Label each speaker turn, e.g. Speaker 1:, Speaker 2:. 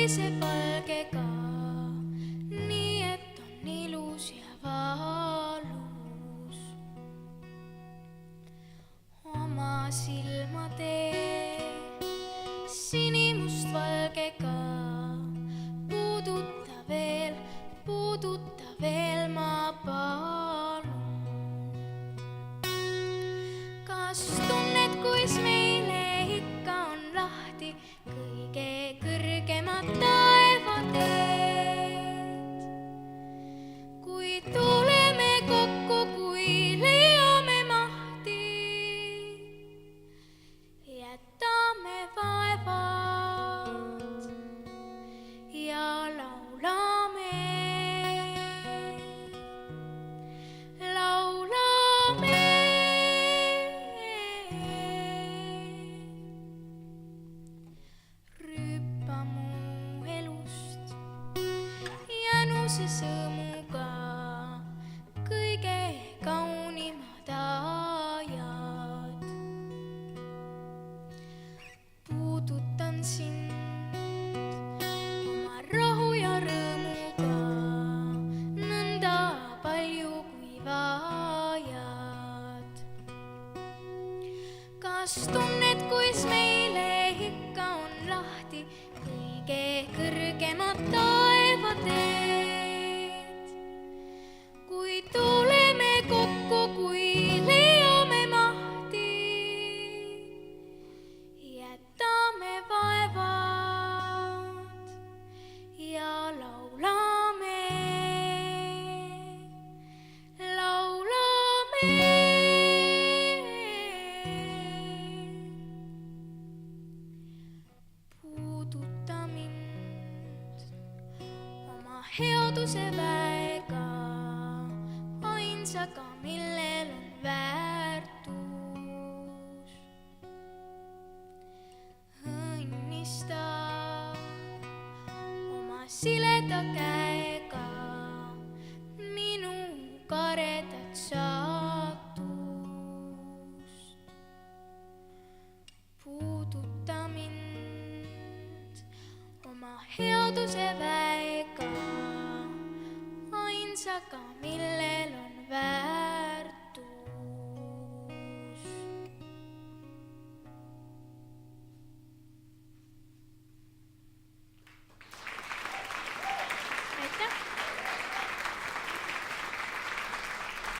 Speaker 1: sinise palgega, nii et on ilus ja valus. Oma silmade sinimustvalgega puuduta veel ma palun. Kas tunned, kuis meile ikka on lahti kõige kõrgemad taevateed? Kui tuleme kokku, kui leiame mahti, jätame vaevad ja laulame. See sõõmuga kõige kaunimad ajad. Puudutan sind oma rahu ja rõõmuga, nõnda palju kui vajad. Kas tunned, kuis meile ikka on lahti kõige kõrgemad taevateed? Kui tuleme kokku, kui leiame mahti, jätame vaevad ja laulame. Puuduta mind oma headuse väega, ainsaga, millel on väärtus. Õnnista oma sileda käega minu karedat saatust. Puuduta mind oma headuse väega, ainsaga, millel on väärtus. Aitäh!